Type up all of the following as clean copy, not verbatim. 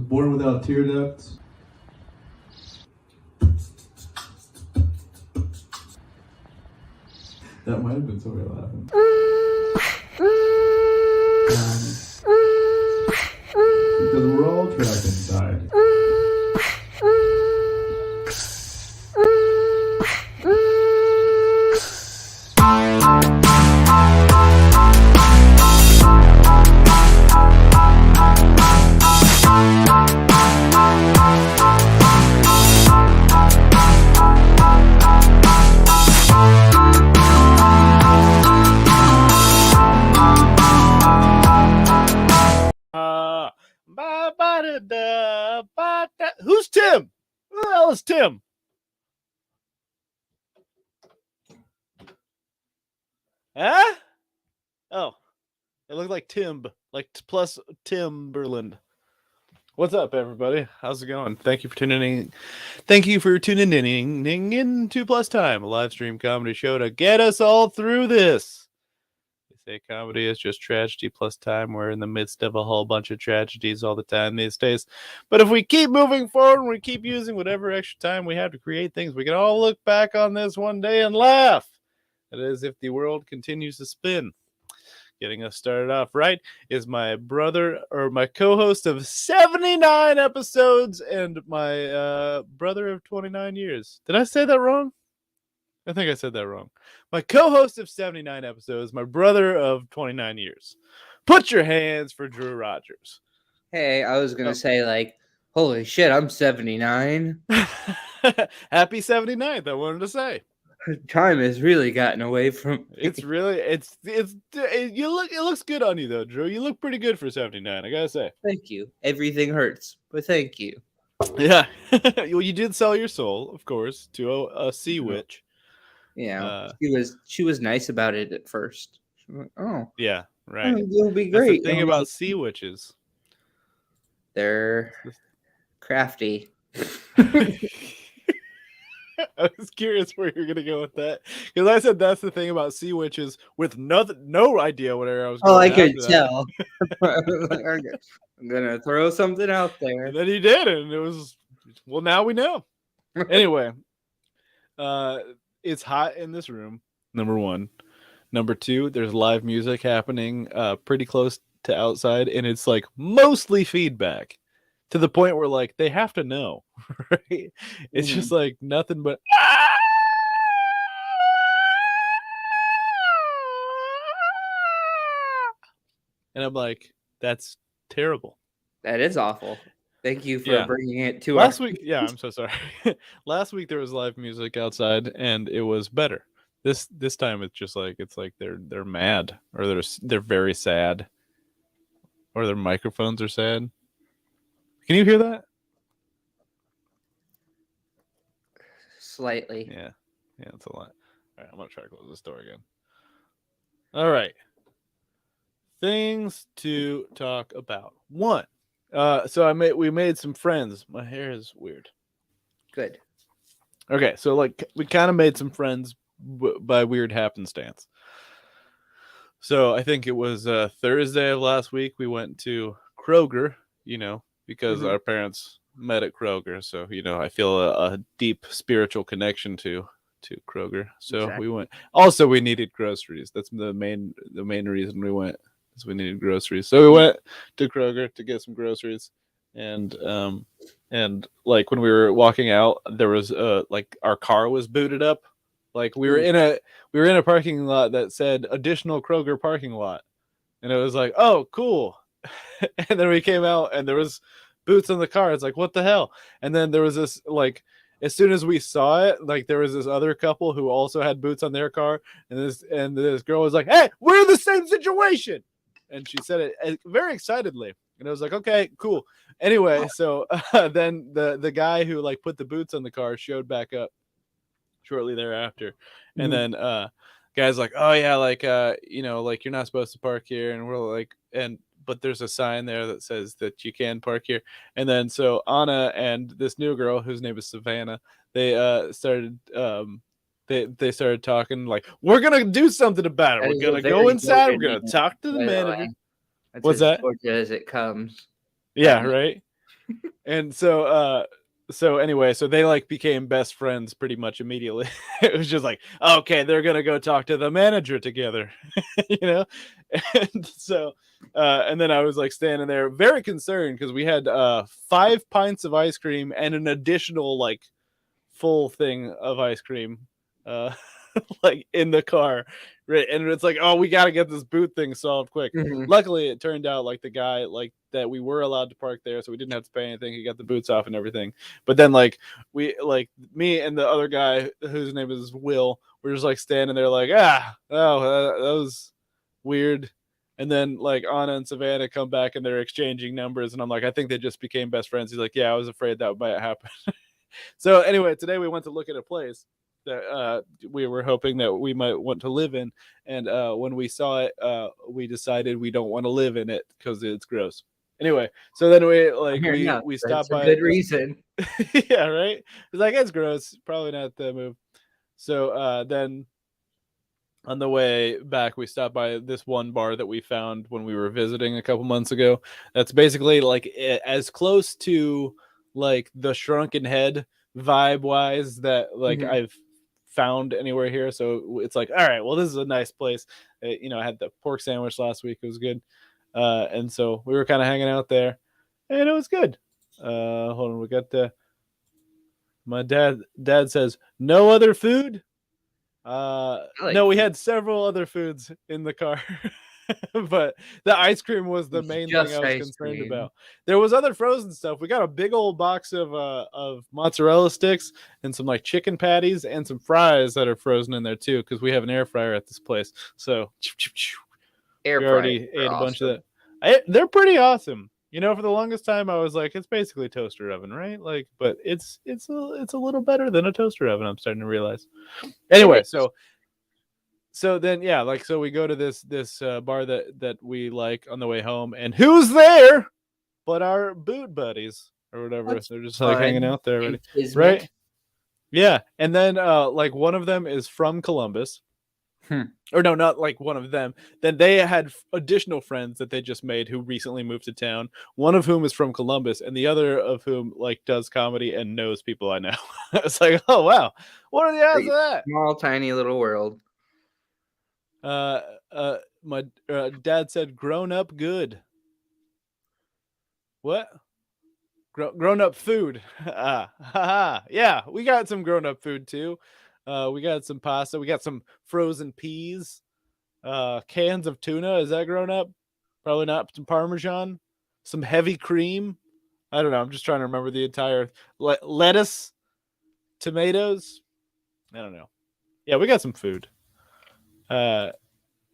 born without tear ducts. That might have been somebody laughing. Because we're all trapped inside. Who's Tim? Who the hell is Tim? Huh? Oh, it looked like Tim, like plus Timberland. What's up, everybody? How's it going? Thank you for tuning in. Thank you for tuning in 2 Plus Time, a live stream comedy show to get us all through this. They say comedy is just tragedy plus time. We're in the midst of a whole bunch of tragedies all the time these days. But if we keep moving forward and we keep using whatever extra time we have to create things, we can all look back on this one day and laugh. That is, if the world continues to spin. Getting us started off right is my brother, or my co-host of 79 episodes and my brother of 29 years. Did I say that wrong? I think I said that wrong. My co-host of 79 episodes, my brother of 29 years. Put your hands for Drew Rogers. Hey, I was going to say, like, holy shit, I'm 79. Happy 79th, I wanted to say. Time has really gotten away from It's really it looks good on you though, Drew. You look pretty good for 79, I gotta say. Thank you. Everything hurts, but thank you. Yeah. Well, you did sell your soul, of course, to a sea witch. Yeah, she was nice about it at first. She was like, oh, yeah, right. It'll be great. That's the thing about sea witches. They're crafty. I was curious where you're gonna go with that, because I said that's the thing about sea witches with no idea where I was going. Oh, I could tell. I'm gonna throw something out there. And then you did, and it was, well, now we know. Anyway, it's hot in this room, number one. Number two, there's live music happening pretty close to outside, and it's like mostly feedback. To the point where, like, they have to know, right? It's just like nothing but. And I'm like, that's terrible. That is awful. Thank you for bringing it to last week. Yeah, I'm so sorry. Last week there was live music outside, and it was better. This time it's just like they're mad, or they're very sad, or their microphones are sad. Can you hear that? Slightly. Yeah, it's a lot. All right, I'm gonna try to close this door again. All right. Things to talk about. One. So we made some friends. My hair is weird. Good. Okay, so like we kind of made some friends by weird happenstance. So I think it was Thursday of last week. We went to Kroger, because our parents met at Kroger. So, I feel a deep spiritual connection to Kroger. So exactly. We went. Also, we needed groceries. That's the main reason we went, is we needed groceries. So we went to Kroger to get some groceries. And like when we were walking out, there was like our car was booted up. Like we were in a parking lot that said additional Kroger parking lot. And it was like, oh, cool. And then we came out and there was boots on the car. It's like, what the hell? And then there was this, like, as soon as we saw it, like there was this other couple who also had boots on their car. And this girl was like, hey, we're in the same situation. And she said it very excitedly. And I was like, okay, cool. Anyway, so then the guy who like put the boots on the car showed back up shortly thereafter. And then guy's like, oh yeah, like like you're not supposed to park here. And we're like, but there's a sign there that says that you can park here. And then so Anna and this new girl whose name is Savannah, they started they started talking like, we're gonna do something about it. We're gonna go inside. We're gonna talk to the manager. That's What's that? As it comes. Yeah, right. And so anyway, so they like became best friends pretty much immediately. It was just like, okay, they're gonna go talk to the manager together, you know. And so and then I was like standing there very concerned because we had 5 pints of ice cream and an additional like full thing of ice cream uh like in the car, right? And it's like, oh, we got to get this boot thing solved quick. Mhm. Luckily it turned out like the guy like that we were allowed to park there, so we didn't have to pay anything. He got the boots off and everything. But then like we like me and the other guy whose name is Will, we're just like standing there like, that was weird. And then like Anna and Savannah come back and they're exchanging numbers, and I'm like, I think they just became best friends. He's like, yeah, I was afraid that might happen. So anyway, today we went to look at a place that we were hoping that we might want to live in, and when we saw it, we decided we don't want to live in it because it's gross. Anyway, so then Fair enough. we That's stopped a by good reason. yeah, right. It's like it's gross, probably not the move. So then on the way back, we stopped by this one bar that we found when we were visiting a couple months ago. That's basically like as close to like the Shrunken Head vibe wise that like Mhm. I've found anywhere here. So it's like, all right, well, this is a nice place. I had the pork sandwich last week. It was good. And so we were kind of hanging out there, and it was good. Hold on, we got my dad says no other food. I like No, we food. had several other foods in the car, but the ice cream was the It's main thing I just was ice concerned cream. about. There was other frozen stuff. We got a big old box of mozzarella sticks and some like chicken patties and some fries that are frozen in there too because we have an air fryer at this place. So Air we fryers already are ate a bunch of awesome. that. They're pretty awesome. For the longest time, I was like, it's basically a toaster oven, right? Like, but it's a little better than a toaster oven. I'm starting to realize. It Anyway, is. so then yeah, like so we go to this bar that we like on the way home, and who's there but our boot buddies or whatever. That's They're just like hanging fun out there and already, kismet. right? Yeah, and then like one of them is from Columbus, Hmm. or no, not like one of them. Then they had additional friends that they just made who recently moved to town. One of whom is from Columbus, and the other of whom like does comedy and knows people I know. It's like, oh wow, what are the odds of Great. that? Small, tiny little world. Uh, my dad said, "Grown up good." What? Grown up food. Yeah, we got some grown up food too. We got some pasta. We got some frozen peas. Cans of tuna. Is that grown up? Probably not. Some Parmesan. Some heavy cream. I don't know. I'm just trying to remember the entire lettuce, tomatoes. I don't know. Yeah, we got some food. Uh,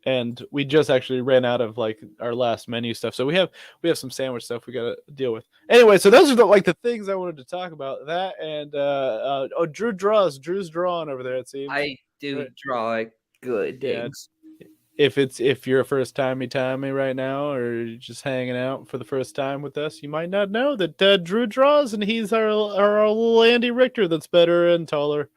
and we just actually ran out of like our last menu stuff, so we have some sandwich stuff we gotta deal with. Anyway, so those are the things I wanted to talk about. That and oh, Drew's drawing over there, it seems. I do Right. draw good Yeah, things. if you're a first timey right now, or you're just hanging out for the first time with us, you might not know that Drew draws, and he's our little Andy Richter that's better and taller.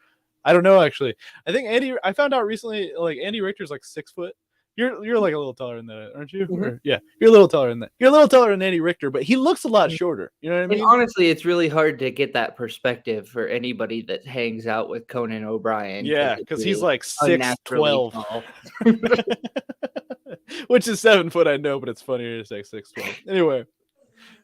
I don't know actually. I think I found out recently like Andy Richter's like 6 foot. You're like a little taller than that, aren't you? Mhm. Or, yeah, you're a little taller than that. You're a little taller than Andy Richter, but he looks a lot shorter. You know what I And mean? honestly, it's really hard to get that perspective for anybody that hangs out with Conan O'Brien because Yeah, it because he's is like unnaturally 6'12", tall. which is 7 foot. I know, but it's funnier to say 6'12". Anyway.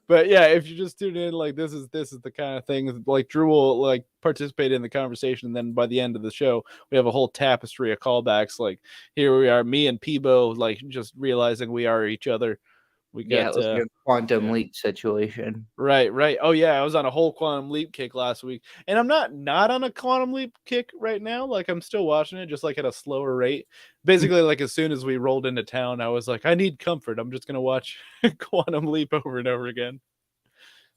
But yeah, if you just tune in, like this is the kind of thing like Drew will like participate in the conversation, and then by the end of the show, we have a whole tapestry of callbacks. Like here we are, me and Peebo, like just realizing we are each other. We Yeah, it got was like a quantum yeah. leap situation. Right. Oh yeah, I was on a whole quantum leap kick last week, and I'm not on a quantum leap kick right now. Like I'm still watching it, just like at a slower rate. Basically, like as soon as we rolled into town, I was like, I need comfort. I'm just gonna watch quantum leap over and over again.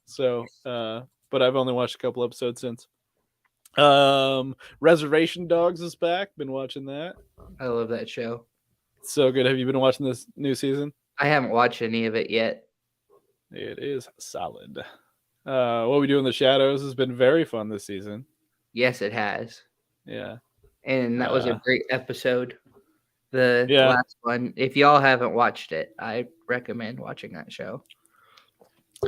So, but I've only watched a couple episodes since. Reservation Dogs is back. Been watching that. I love that show. So good. Have you been watching this new season? I haven't watched any of it yet. It is solid. What we do in the shadows has been very fun this season. Yes, it has. Yeah. And that was a great episode. The Yeah. last one. If y'all haven't watched it, I recommend watching that show.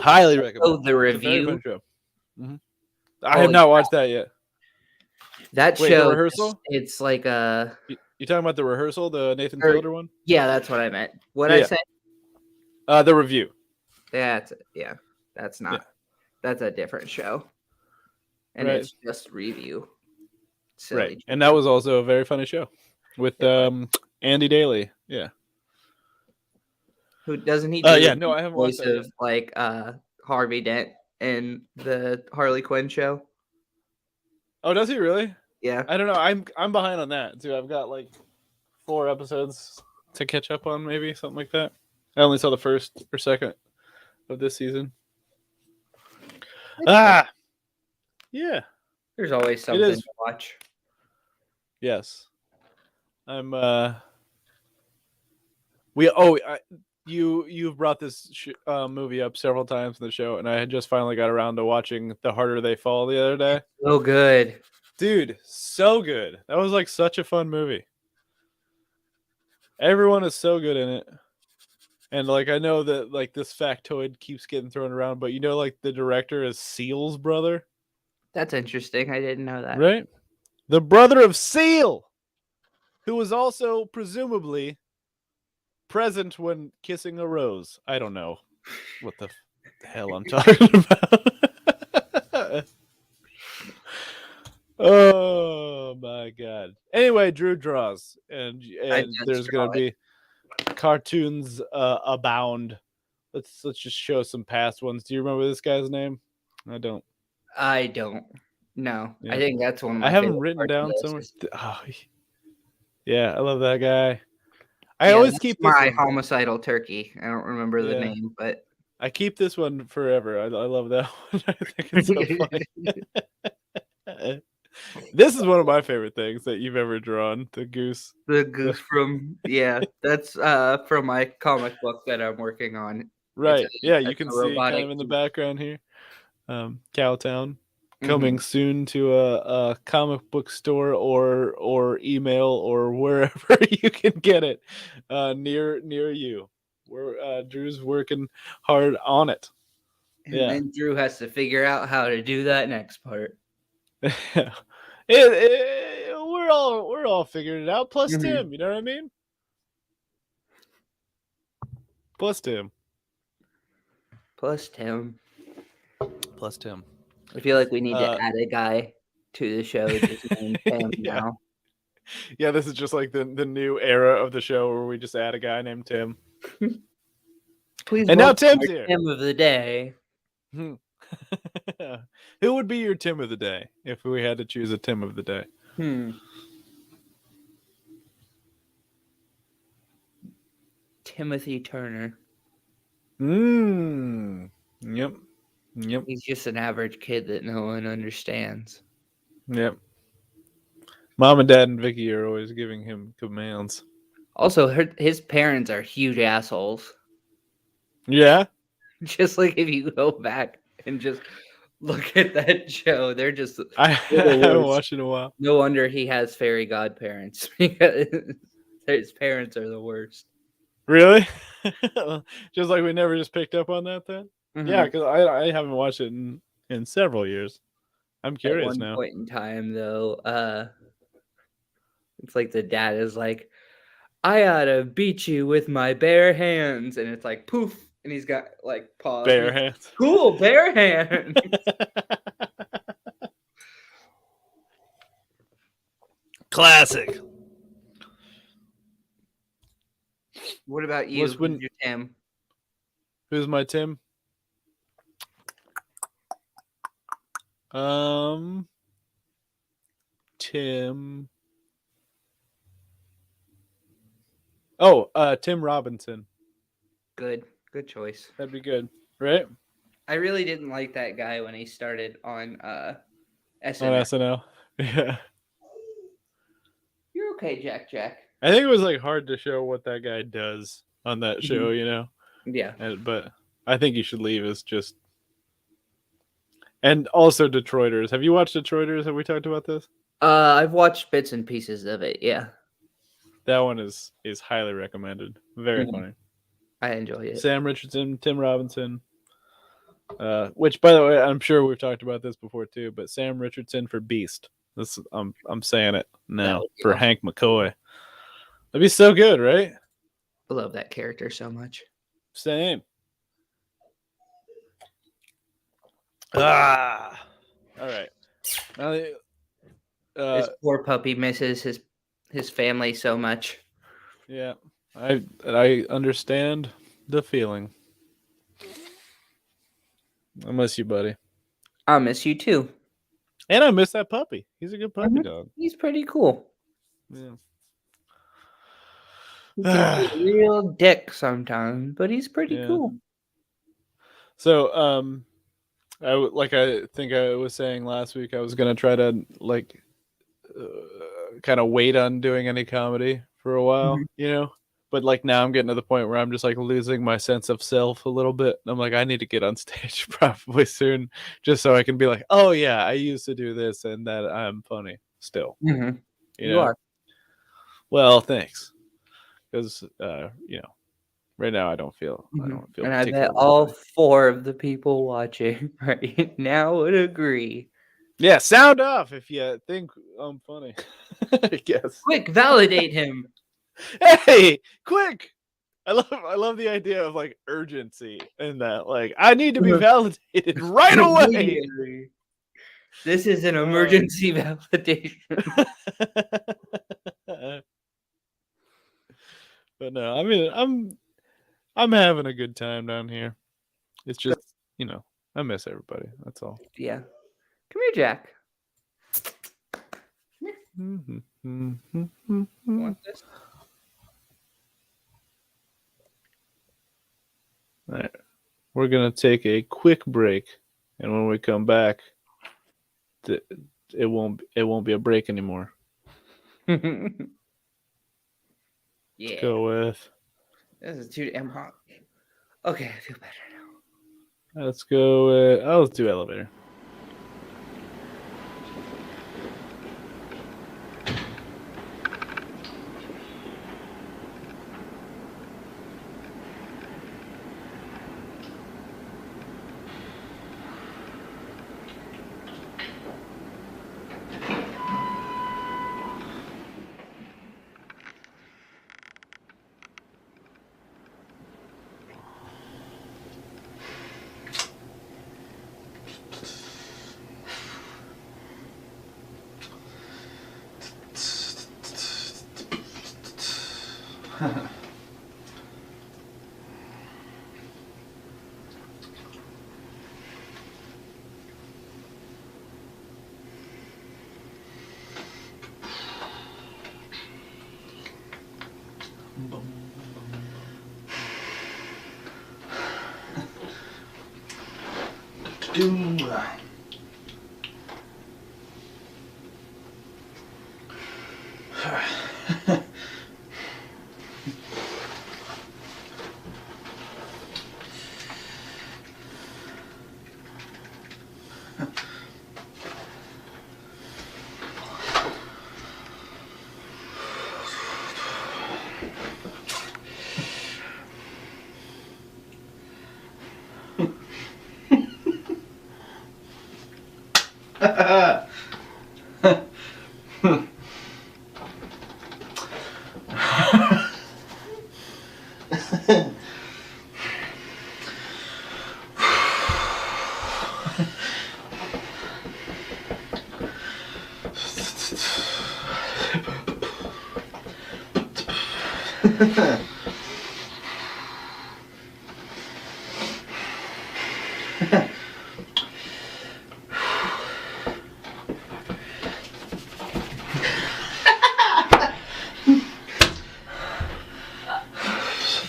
Highly recommend. Oh, the It's a very fun review. show. I have Oh, not watched that yet. That Wait, the show, rehearsal? it's like a. You talking about the rehearsal, the Nathan Or- Fielder one? Yeah, that's what I meant. What I Yeah. said. The review. That's Yeah. not. That's a different show, and Right. it's just review. Right. Silly. And that was also a very funny show with Andy Daly. Yeah. Who doesn't he do? Yeah, no, I haven't watched voice that of like Harvey Dent in the Harley Quinn show. Oh, does he really? Yeah. I don't know. I'm behind on that too. I've got like 4 episodes to catch up on, maybe something like that. I only saw the first or second of this season. Yeah. There's always something is. to watch. Yes. I'm. You've brought this movie up several times in the show, and I had just finally got around to watching The Harder They Fall the other day. So good. Dude, so good. That was like such a fun movie. Everyone is so good in it. And like I know that like this factoid keeps getting thrown around, but you know like the director is Seal's brother? That's interesting. I didn't know that. Right? The brother of Seal, who was also presumably present when kissing a rose. I don't know what the hell I'm talking about. Oh my god. Anyway, Drew draws, and there's gonna be cartoons abound. Let's just show some past ones. Do you remember this guy's name? I don't. No. Yeah. I think that's one of my I have him favorite written parts down of this somewhere. is- Oh, yeah, I love that guy. I Yeah, always that's keep this my one. homicidal turkey. I don't remember the Yeah. name, but I keep this one forever. I love that one. I think it's so funny. This is one of my favorite things that you've ever drawn. The goose. the goose from that's from my comic book that I'm working on. Right. Yeah, you it's can a see it kind robotic of in the goose. background here. Cowtown. Coming soon to a comic book store or email or wherever you can get it near you. Where Drew's working hard on it. And then Drew has to figure out how to do that next part. We're all figuring it out. Plus Tim, you know what I mean? Plus Tim. I feel like we need to add a guy to the show just named Tim now. Yeah, this is just like the new era of the show where we just add a guy named Tim. Please. And now Tim's here. Tim of the day. Who would be your Tim of the day if we had to choose a Tim of the day? Timothy Turner. Yep. He's just an average kid that no one understands. Yep. Mom and Dad and Vicky are always giving him commands. Also, his parents are huge assholes. Yeah? Just like if you go back and just look at that show, they're just... I haven't watched it in a while. No wonder he has fairy godparents, because his parents are the worst. Really? Just like we never just picked up on that then? Yeah, because I haven't watched it in several years. I'm curious now. At one point in time, though, it's like the dad is like, I ought to beat you with my bare hands. And it's like, poof. And he's got like paws. Bare hands. Cool, bare hands. Classic. What about you? Who's your Tim? Who's my Tim? Tim. Oh, Tim Robinson. Good choice. That'd be good, right? I really didn't like that guy when he started on SNL. On SNL. Yeah. You're okay, Jack. I think it was like hard to show what that guy does on that show, you know? Yeah. But I think he should leave as just. And also Detroiters. Have you watched Detroiters? Have we talked about this? I've watched bits and pieces of it, yeah. That one is highly recommended. Very funny. I enjoy it. Sam Richardson, Tim Robinson. Which, by the way, I'm sure we've talked about this before too. But Sam Richardson for Beast. This I'm saying it now would be for awesome. Hank McCoy. That'd be so good, right? I love that character so much. Same. Ah. All right. Now, This poor puppy misses his family so much. yeah, I understand the feeling. I miss you, buddy, I miss you too. and I miss that puppy. He's a good puppy Mhm. dog. He's pretty cool. Yeah. He can be a real dick sometimes, but he's pretty Yeah. cool. So, like I think I was saying last week, I was gonna try to like kind of wait on doing any comedy for a while, But like now I'm getting to the point where I'm just like losing my sense of self a little bit. I'm like, I need to get on stage probably soon, just so I can be like, oh yeah, I used to do this and that I'm funny still. Mm-hmm. You You know? are. Well, thanks, because right now I don't feel And I bet particularly all funny. 4 of the people watching right now would agree. Yeah, sound off if you think I'm funny. I guess. Quick, validate him. Hey, quick! I love the idea of like urgency in that. Like, I need to be validated right away. Immediately. This is an emergency validation. But no, I mean, I'm having a good time down here. It's just, I miss everybody. That's all. Yeah. Come here, Jack. You Want this? All right. We're gonna take a quick break, and when we come back, it won't be a break anymore. Yeah. Let's go with. This is too damn hot. Okay, I feel better now. Let's go with. Oh, let's do elevator.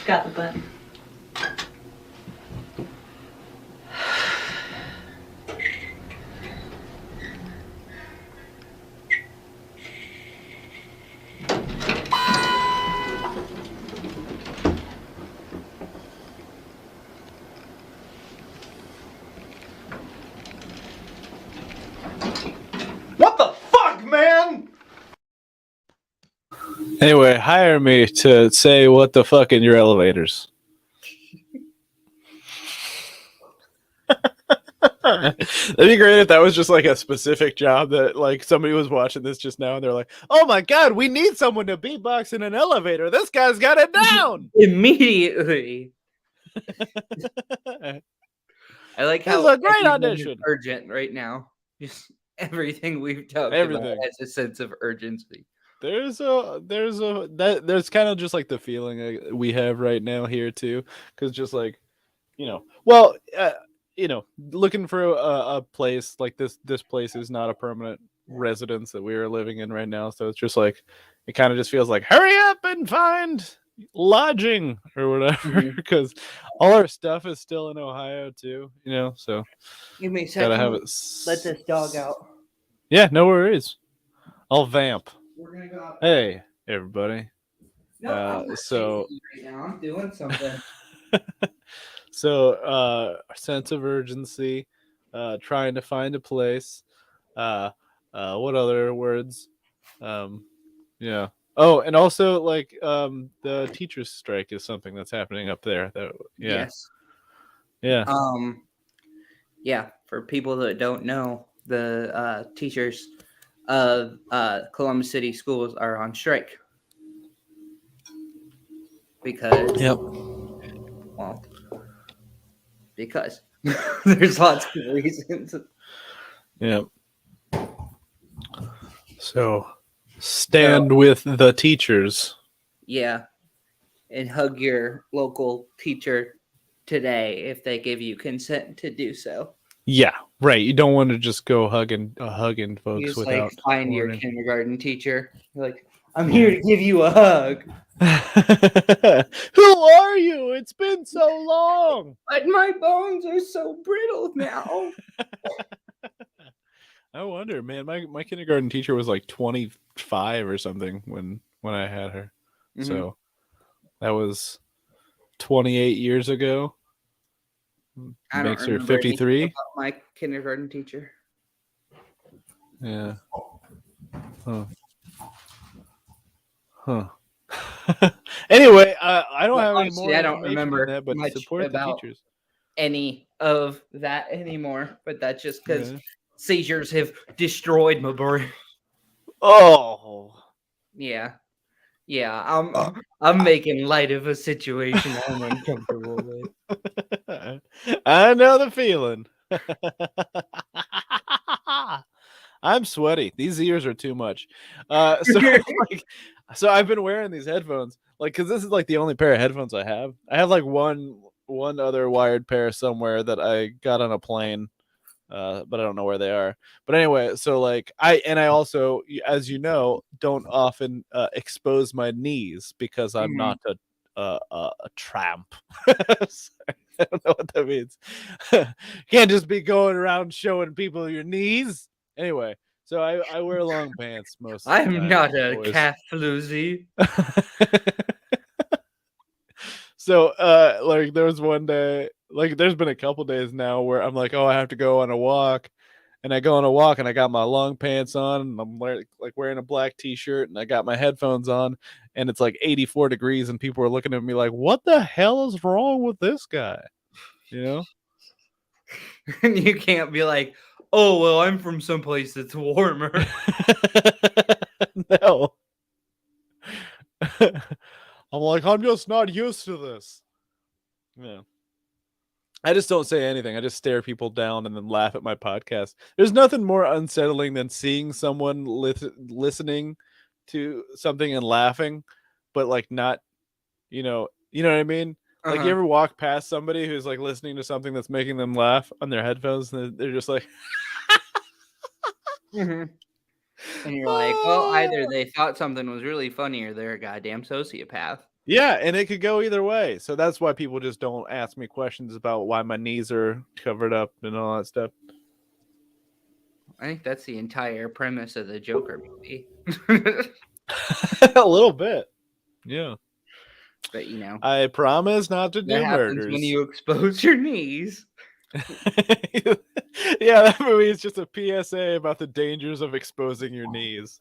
Got the button. What the fuck, man? Anyway, hire me to say what the fuck in your elevators. That'd be great if that was just like a specific job that like somebody was watching this just now and they're like, "Oh my god, we need someone to beatbox in an elevator. This guy's got it down." Immediately. I like This is how a great everyone is audition. urgent right now. Just everything we've talked Everything. about has a sense of urgency. There's kind of just like the feeling we have right now here too, because just like looking for a place like this place is not a permanent residence that we are living in right now, so it's just like it kind of just feels like hurry up and find lodging or whatever, because all our stuff is still in Ohio too, so Give me a gotta have second. it. Let this dog out. Yeah, no worries. I'll vamp. We're gonna go out. Hey, everybody. No, I'm not so chasing you right now. I'm doing something. So sense of urgency, trying to find a place. What other words? Yeah. Oh, and also like the teachers' strike is something that's happening up there. Yes. Yeah. Yeah. For people that don't know, the teachers of Columbus City schools are on strike because because there's lots of reasons. Yeah. So stand with the teachers. Yeah. And hug your local teacher today if they give you consent to do so. Yeah, right. You don't want to just go hugging folks You just without find your warning. kindergarten teacher. You're like, I'm here to give you a hug. Who are you? It's been so long. But my bones are so brittle now. I wonder, man. My kindergarten teacher was like 25 or something when I had her. Mhm. So that was 28 years ago. I Makes don't her remember anything 53. about my kindergarten teacher. Yeah. Huh. Anyway, I don't have any Honestly, more I don't information on remember that, but much support the about teachers. any of that anymore. But that's just because Yeah. seizures have destroyed my brain. Oh. Yeah. I'm making light of a situation I'm uncomfortable with. I know the feeling. I'm sweaty. These ears are too much. So I've been wearing these headphones, like, because this is like the only pair of headphones I have. I have like one other wired pair somewhere that I got on a plane, but I don't know where they are. But anyway, so like I also, as you know, don't often expose my knees because I'm not a tramp. I don't know what that means. You can't just be going around showing people your knees. Anyway, so I wear long pants most of the time. I'm not a always. calf floozy. So like there was one day, like there's been a couple days now where I'm like, oh, I have to go on a walk. And I go on a walk and I got my long pants on and I'm wearing a black t-shirt and I got my headphones on and it's like 84 degrees and people are looking at me like, what the hell is wrong with this guy? You know? And you can't be like, oh, well, I'm from someplace that's warmer. No. I'm like, I'm just not used to this. Yeah. I just don't say anything. I just stare people down and then laugh at my podcast. There's nothing more unsettling than seeing someone listening to something and laughing, but like not, you know what I mean? Like you ever walk past somebody who's like listening to something that's making them laugh on their headphones and they're just like, And you're like, well, either they thought something was really funny or they're a goddamn sociopath. yeah, and it could go either way. So that's why people just don't ask me questions about why my knees are covered up and all that stuff. I think that's the entire premise of the Joker movie. A little bit. Yeah. But you know, I promise not to do that happens murders. when you expose your knees. Yeah, that movie is just a PSA about the dangers of exposing your knees.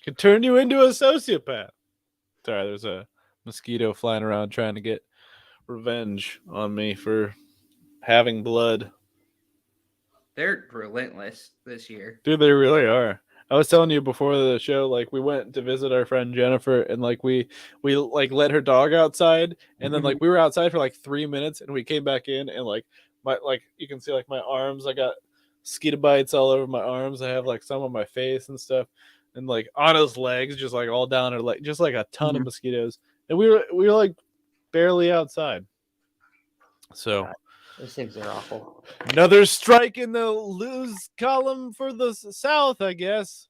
Could turn you into a sociopath. Sorry, there's a mosquito flying around trying to get revenge on me for having blood. They're relentless this year. Dude, they really are. I was telling you before the show, like we went to visit our friend Jennifer, and like we like let her dog outside, and then like we were outside for like 3 minutes, and we came back in, and like you can see like my arms, I got mosquito bites all over my arms. I have like some on my face and stuff, and like on his legs, just like all down her leg, just like a ton of mosquitoes, and we were like barely outside. So. God, those things are awful. Another strike in the lose column for the South, I guess.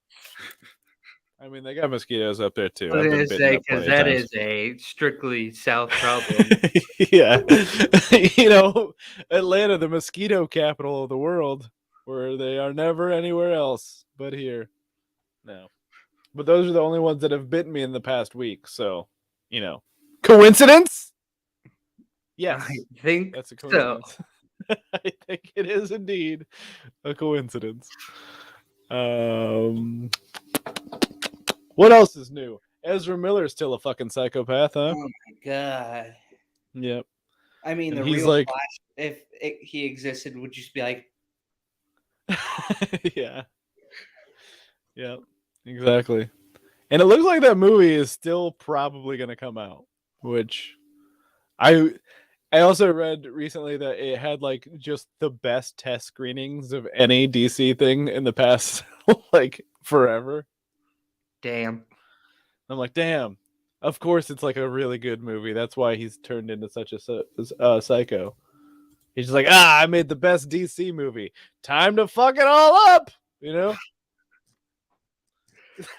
I mean, they got mosquitoes up there too. I was I've gonna been bitten say up plenty because of that times. is a strictly South problem. Yeah, Atlanta, the mosquito capital of the world, where they are never anywhere else but here. No, but those are the only ones that have bitten me in the past week. So, coincidence? Yes, I think that's a so. coincidence. I think it is indeed a coincidence. What else is new? Ezra Miller's still a fucking psychopath, huh? Oh my god! Yep. I mean, And the he's real like, Flash, if he existed, would just be like, yeah, yep, exactly. And it looks like that movie is still probably going to come out, which I also read recently that it had like just the best test screenings of any DC thing in the past like forever. damn. I'm like, damn. Of course, it's like a really good movie. That's why he's turned into such a psycho. He's just like, I made the best DC movie. Time to fuck it all up,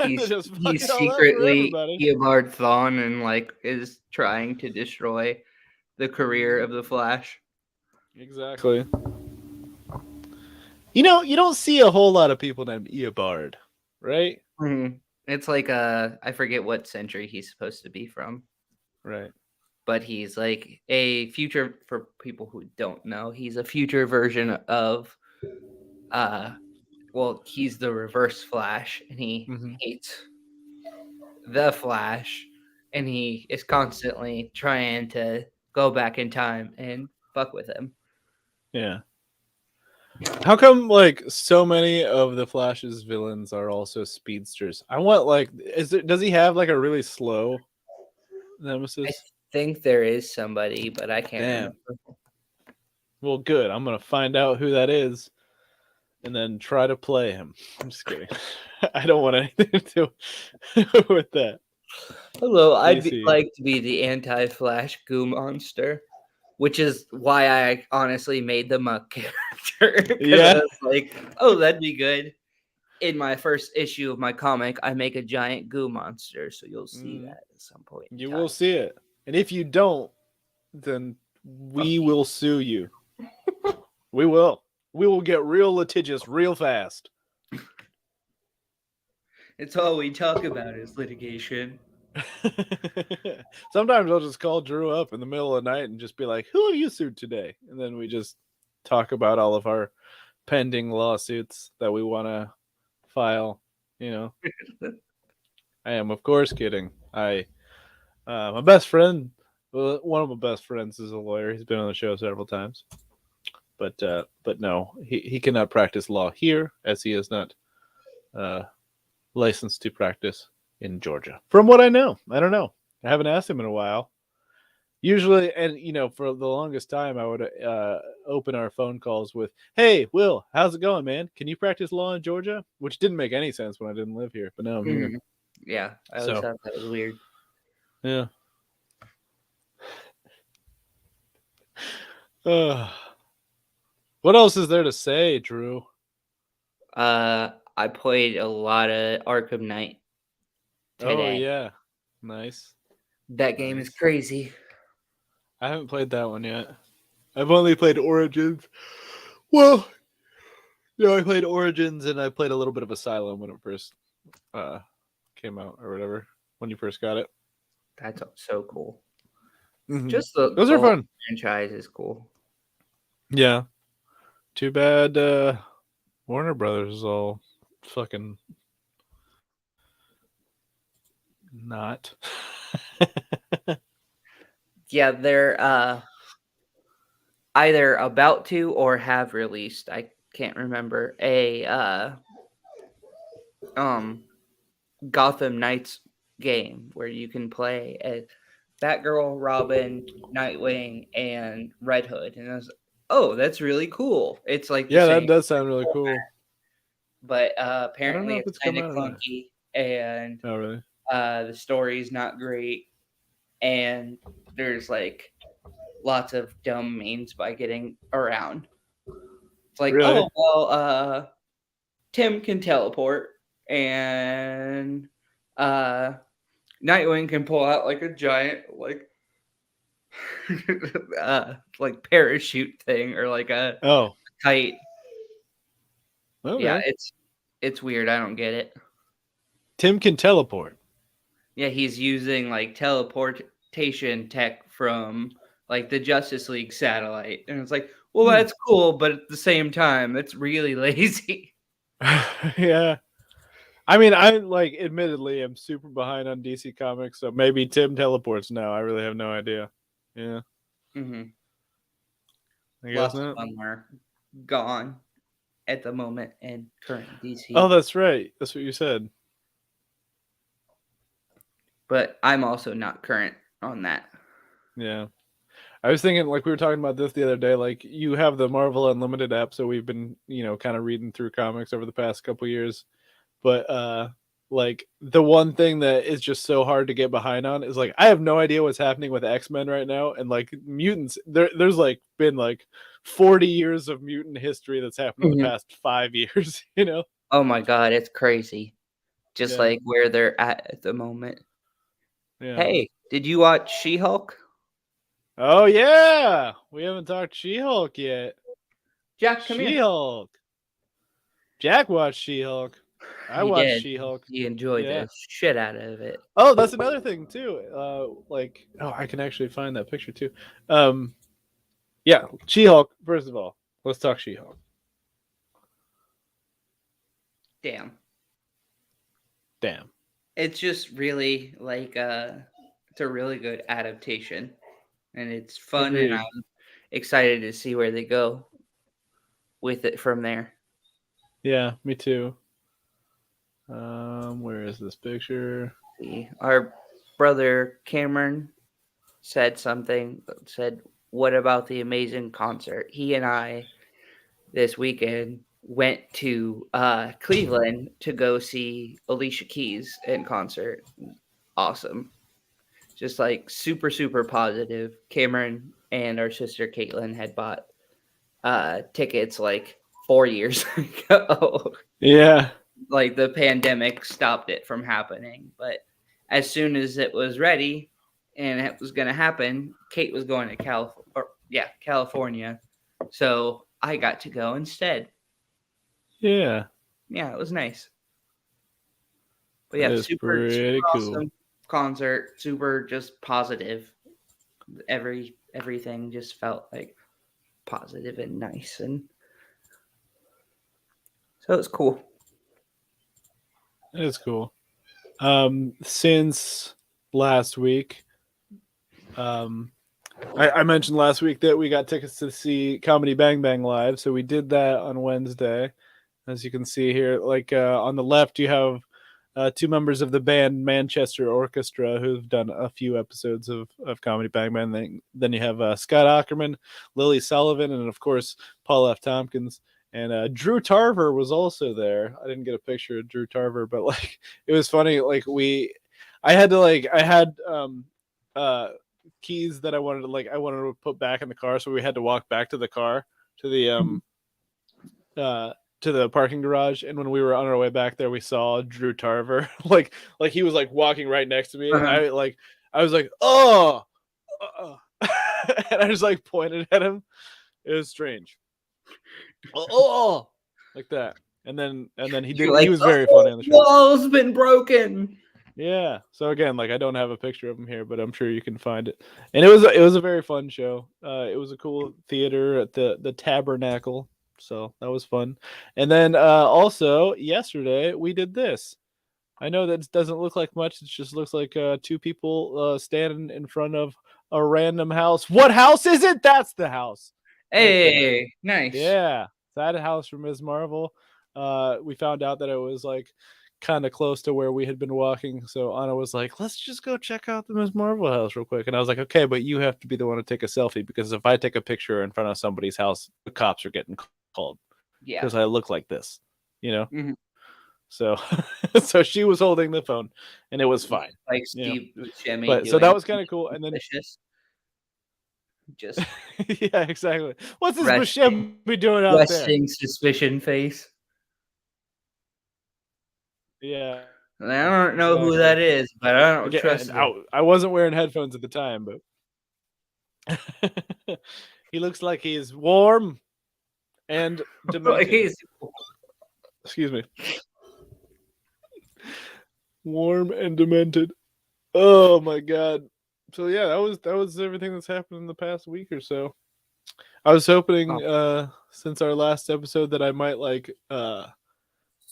He's Just fuck he's it all up for secretly everybody. Eobard Thawne and like is trying to destroy the career of the Flash. Exactly. You don't see a whole lot of people named Eobard, right? It's like I forget what century he's supposed to be from, Right. but he's like a future, for people who don't know, he's a future version of well, he's the reverse Flash, and he hates the Flash, and he is constantly trying to go back in time and fuck with him. Yeah. How come like so many of the Flash's villains are also speedsters? I want like does he have like a really slow nemesis? I think there is somebody, but I can't Damn. remember. Well, good. I'm gonna find out who that is, and then try to play him. I'm just kidding. I don't want anything to do with that. Hello, I'd DC. like to be the anti-Flash goo monster, which is why I honestly made the Muck character. Yeah. I was like, oh, that'd be good. In my first issue of my comic, I make a giant goo monster, so you'll see that at some point. You will see it, and if you don't, then we will sue you. We will. We will get real litigious real fast. It's all we talk about is litigation. Sometimes I'll just call Drew up in the middle of the night and just be like, who have you sued today? And then we just talk about all of our pending lawsuits that we want to file, I am, of course, kidding. My best friend, one of my best friends is a lawyer. He's been on the show several times. But no, he cannot practice law here, as he is not licensed to practice in Georgia. From what I know, I don't know. I haven't asked him in a while. Usually, and for the longest time, I would open our phone calls with, "Hey, Will, how's it going, man? Can you practice law in Georgia?" Which didn't make any sense when I didn't live here, but now I'm here. Yeah, I always thought that was weird. Yeah. What else is there to say, Drew? I played a lot of Arkham Knight today. Oh yeah, nice. That game is crazy. I haven't played that one yet. I've only played Origins. Well, I played Origins and I played a little bit of Asylum when it first came out or whatever, when you first got it. That's so cool. Mm-hmm. Just those are fun. Franchise is cool. Yeah. Too bad Warner Brothers is all fucking not. Yeah, they're either about to or have released. I can't remember a um Gotham Knights game where you can play as Batgirl, Robin, Nightwing, and Red Hood. And I was, oh, that's really cool. It's like the Yeah, that same, does sound really cool. but I don't know apparently if it's it's kind come of out or not. clunky, and Oh, really? the story's not great, and there's like lots of dumb means by getting around. It's like, Really? oh well, Tim can teleport, and uh, Nightwing can pull out like a giant like parachute thing or like a Oh, kite. Yeah, okay. it's weird. I don't get it. Tim can teleport. Yeah, he's using like teleportation tech from like the Justice League satellite, and it's like, well, Hmm. that's cool, but at the same time, that's really lazy. Yeah. I mean, I like, admittedly, I'm super behind on DC Comics, so maybe Tim teleports now. I really have no idea. Yeah, hmm I guess Lots of not. them are gone at the moment in current Oh, DC, that's right. That's what you said. but I'm also not current on that. Yeah. I was thinking, like, we were talking about this the other day. Like, you have the Marvel Unlimited app, so we've been, kind of reading through comics over the past couple years. But like, the one thing that is just so hard to get behind on is, like, I have no idea what's happening with X-Men right now, and like mutants. There's like been like 40 years of mutant history that's happened in the Mhm. past 5 years. You know? Oh my god, it's crazy. Just Yeah, like where they're at the moment. yeah. Hey, did you watch She-Hulk? Oh yeah, we haven't talked She-Hulk yet. Jack, come here. She-Hulk. Jack watched She-Hulk. I He watched did. She-Hulk. He enjoyed Yeah. the shit out of it. Oh, that's another thing too. Like, oh, I can actually find that picture too. Um, yeah, She-Hulk. First of all, let's talk She-Hulk. Damn. Damn. It's just really like it's a really good adaptation, and it's fun, and Agreed. I'm excited to see where they go with it from there. Yeah, me too. Where is this picture? Our brother Cameron said, what about the amazing concert? He and I this weekend went to Cleveland to go see Alicia Keys in concert. Awesome. Just like super, super positive. Cameron and our sister Caitlin had bought tickets like 4 years ago. Yeah, Like the pandemic stopped it from happening. But as soon as it was ready and it was going to happen, Kate was going to California. So I got to go instead. yeah. Yeah, it was nice. But That yeah, is super, super pretty cool. awesome concert. Super just positive. Everything just felt like positive and nice, and so it's cool. That is cool. Since last week, um, I mentioned last week that we got tickets to see Comedy Bang Bang live, so we did that on Wednesday. As you can see here, like, on the left, you have two members of the band Manchester Orchestra who've done a few episodes of Comedy Bang Bang. Then you have Scott Ackerman, Lily Sullivan, and of course Paul F. Tompkins. And Drew Tarver was also there. I didn't get a picture of Drew Tarver, but like, it was funny. Like, I had uh keys that I wanted to put back in the car, so we had to walk back to the car to the uh to the parking garage, and when we were on our way back there we saw Drew Tarver like he was like walking right next to me, and Uh-huh. I was like, oh, and I just like pointed at him. It was strange. Oh, like that. And then You're he like, was the very funny whole on the show. wall's been broken. Yeah. So again, like, I don't have a picture of him here, but I'm sure you can find it. And it was a very fun show. It was a cool theater at the Tabernacle, so that was fun. And then also yesterday we did this. I know that it doesn't look like much. It just looks like two people standing in front of a random house. What house is it? That's the house. Hey, nice. Yeah, that house from Ms. Marvel. We found out that it was like kind of close to where we had been walking. So Anna was like, let's just go check out the Ms. Marvel house real quick. And I was like, okay, but you have to be the one to take a selfie because if I take a picture in front of somebody's house, the cops are getting called Yeah. because I look like this, Mhm. So, so she was holding the phone, and it was fine. Like Steve Buscemi. But so that was kind of cool. And then just yeah, exactly. What's this resting, Buscemi doing out there? resting suspicion face. Yeah. And I don't know who that is, but I don't trust him. I wasn't wearing headphones at the time, but he looks like he's warm and demented. Excuse me. Warm and demented. Oh my god. So yeah, that was everything that's happened in the past week or so. I was hoping since our last episode that I might like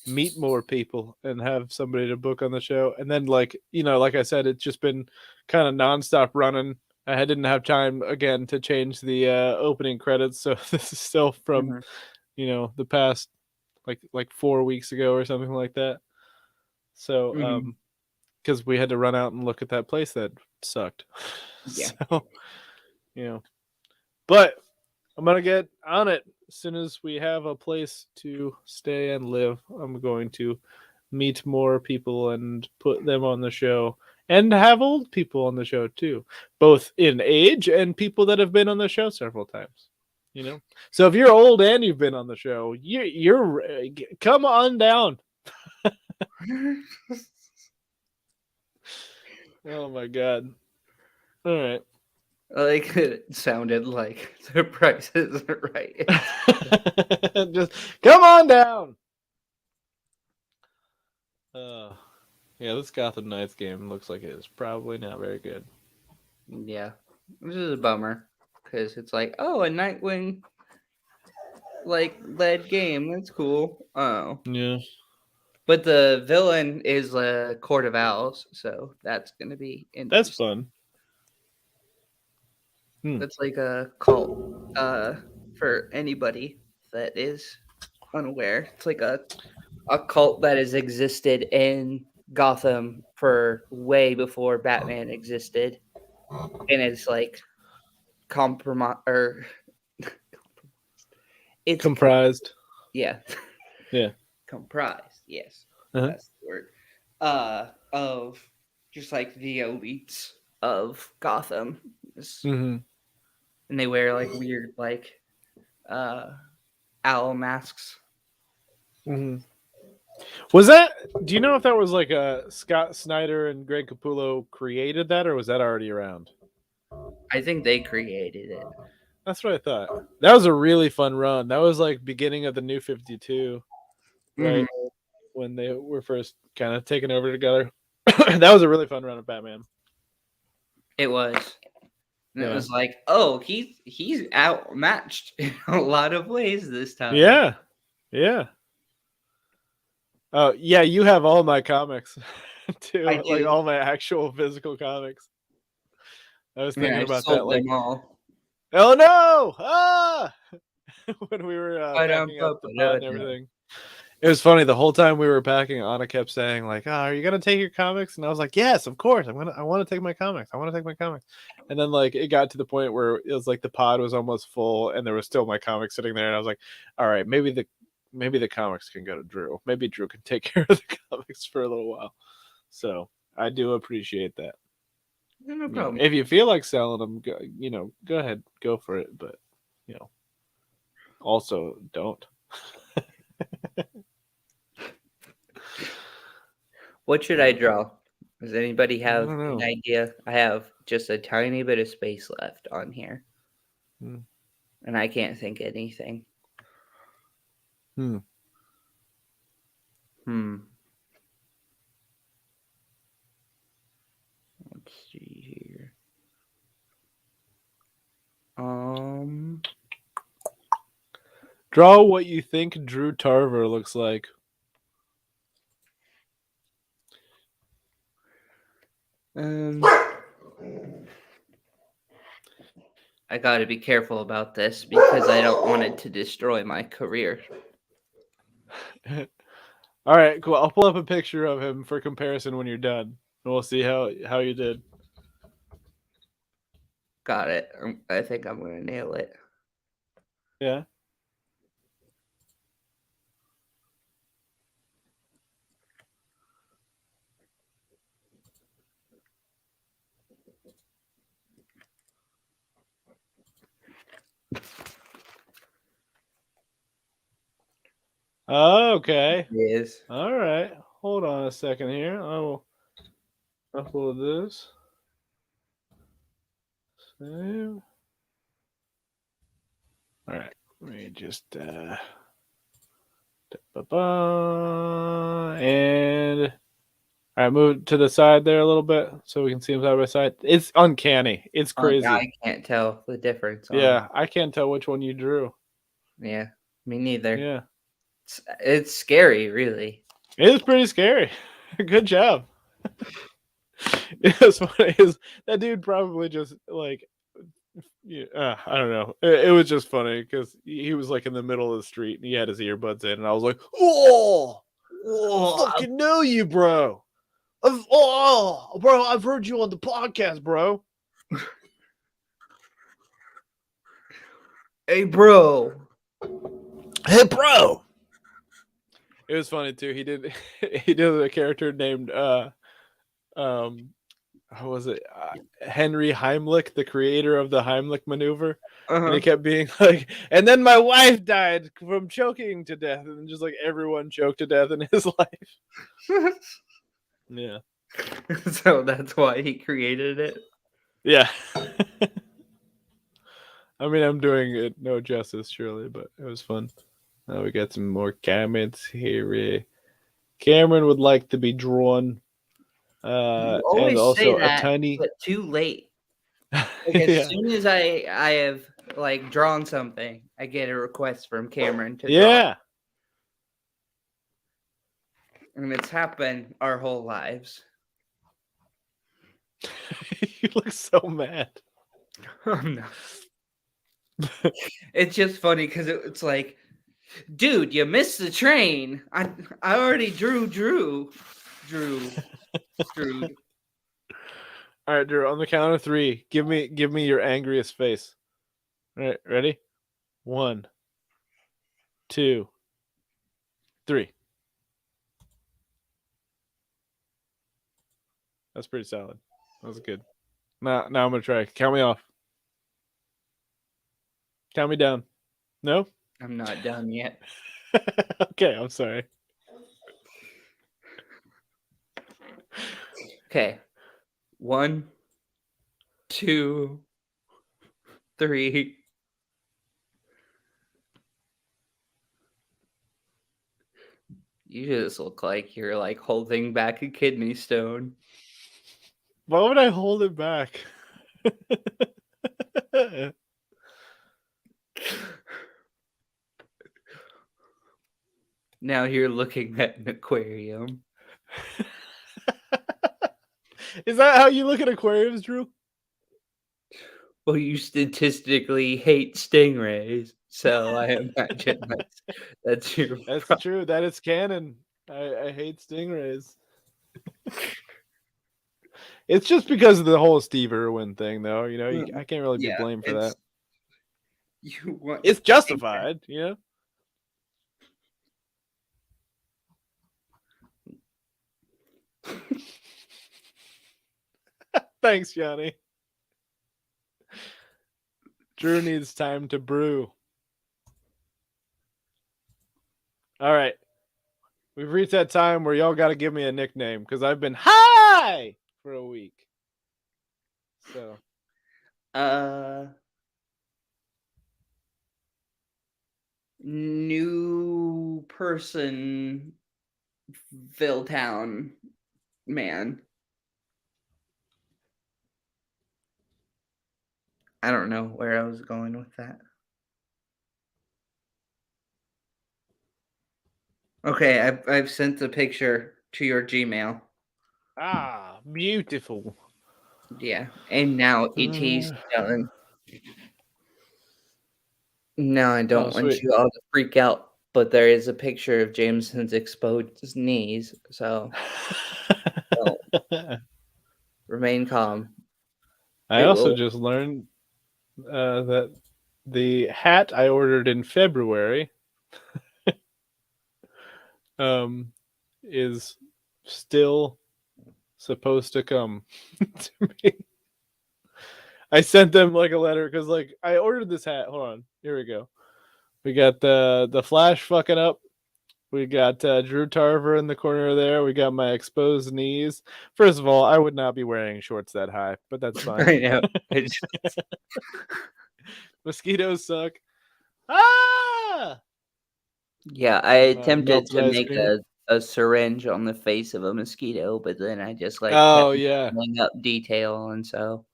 meet more people and have somebody to book on the show. And then like I said, it's just been kind of nonstop running. I didn't have time again to change the opening credits, so this is still from the past like 4 weeks ago or something like that. So because we had to run out and look at that place that sucked. Yeah. So but I'm gonna get on it as soon as we have a place to stay and live. I'm going to meet more people and put them on the show, and have old people on the show too, both in age and people that have been on the show several times. So if you're old and you've been on the show, you're come on down. Oh my god! All right. Like it sounded like the price isn't right. Just come on down. Yeah, this Gotham Knights game looks like it is probably not very good. Yeah, this is a bummer because it's like, oh, a Nightwing like led game. That's cool. Oh, yeah. But the villain is a Court of Owls, so that's gonna be interesting. That's fun. That's like a cult for anybody that is unaware. It's like a cult that has existed in Gotham for way before Batman existed, and it's like it's comprised. Yeah. Comprised. Yes, that's the word. Of just like the elites of Gotham. And they wear like weird like owl masks. Was that? Do you know if that was like a Scott Snyder and Greg Capullo created that, or was that already around? I think they created it. That's what I thought. That was a really fun run. That was like beginning of the New 52, right? When they were first kind of taken over together. That was a really fun run of Batman. It was. And it was like, oh, he's outmatched in a lot of ways this time. Yeah. Yeah. Oh, yeah, you have all my comics too. Like all my actual physical comics. I was thinking about that. Like, all. Oh no! Ah! When we were packing up the pod and everything. It was funny. The whole time we were packing, Anna kept saying, like, are you gonna take your comics? And I was like, yes, of course. I want to take my comics. I want to take my comics. And then like it got to the point where it was like the pod was almost full and there was still my comics sitting there. And I was like, all right, maybe the comics can go to Drew. Maybe Drew can take care of the comics for a little while. So I do appreciate that. No problem. If you feel like selling them, go ahead, go for it. But also don't. What should I draw? Does anybody have an idea? I have just a tiny bit of space left on here. And I can't think of anything. Let's see here. Draw what you think Drew Tarver looks like. I got to be careful about this because I don't want it to destroy my career. All right, cool. I'll pull up a picture of him for comparison when you're done, and we'll see how you did. Got it. I think I'm going to nail it. Yeah. Okay. It is. All right. Hold on a second here. I will upload this. Save. All right. Let me just and all right, move it to the side there a little bit so we can see them side by side. It's uncanny. It's crazy. I can't tell the difference. Yeah, I can't tell which one you drew. Yeah, me neither. Yeah. It's scary, really. It is pretty scary. Good job. It's funny. That dude probably just like, yeah, I don't know. It was just funny because he was like in the middle of the street and he had his earbuds in, and I was like, "Oh, fucking know you, bro. Bro, I've heard you on the podcast, bro. Hey, bro. Hey, bro." It was funny too. He did a character named how was it? Henry Heimlich, the creator of the Heimlich maneuver. And he kept being like, and then my wife died from choking to death, and just like everyone choked to death in his life. Yeah. So that's why he created it. Yeah. I mean, I'm doing it no justice, surely, but it was fun. Now we got some more comments here. Cameron would like to be drawn. You And always also say that, a tiny. but too late. Like as soon as I have like drawn something, I get a request from Cameron to draw. Yeah. And it's happened our whole lives. You look so mad. I'm not. It's just funny because it's like, dude, you missed the train. I already drew. All right, Drew. On the count of 3, give me your angriest face. All right, ready? 1, 2, 3. That's pretty solid. That was good. Now I'm gonna try. Count me off. Count me down. No? I'm not done yet. Okay, I'm sorry. Okay. 1, 2, 3. You just look like you're like holding back a kidney stone. Why would I hold it back? Now you're looking at an aquarium. Is that how you look at aquariums, Drew? Well, you statistically hate stingrays, so I imagine that's your. That's true. That is canon. I hate stingrays. It's just because of the whole Steve Irwin thing, though. You know, I can't really be blamed for that. It's justified, you know. Thanks, Johnny. Drew needs time to brew. All right. We've reached that time where y'all got to give me a nickname because I've been high for a week. So. New person, Villtown man. I don't know where I was going with that. Okay, I've sent the picture to your Gmail. Ah, beautiful. Yeah, and now ET's done. No, I don't want sweet. you all to freak out, but there is a picture of Jameson's exposed knees, so don't remain calm. I It also will. just learned that the hat I ordered in February is still supposed to come to me. I sent them like a letter because like I ordered this hat. Hold on, here we go. We got the Flash fucking up. We got Drew Tarver in the corner there. We got my exposed knees. First of all, I would not be wearing shorts that high, but that's fine. I know. It's Mosquitoes suck. Ah! yeah, I attempted Melted to ice make cream. a syringe on the face of a mosquito, but then I just like Oh kept yeah, pulling up detail, and so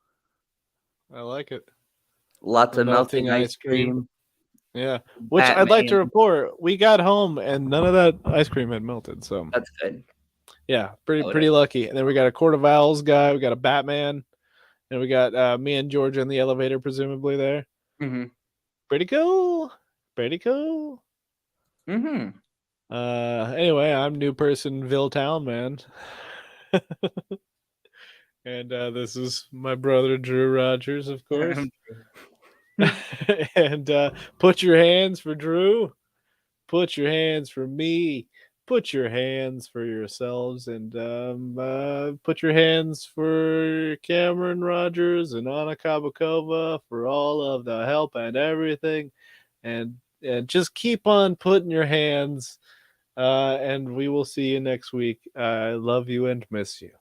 I like it. lots The of melting melting ice ice cream. cream. Yeah, which I'd like to Batman. report. We got home and none of that ice cream had melted. So That's good. yeah, pretty Noted. pretty lucky. And then we got a Court of Owls guy. We got a Batman, and we got me and George in the elevator, presumably there. Mm-hmm. Pretty cool. Pretty cool. Mm-hmm. Anyway, I'm new person Town, man. And this is my brother Drew Rogers, of course. And put your hands for Drew. Put your hands for me. Put your hands for yourselves, and put your hands for Cameron Rogers and Anna Kabakova for all of the help and everything. And just keep on putting your hands. And we will see you next week. I love you and miss you.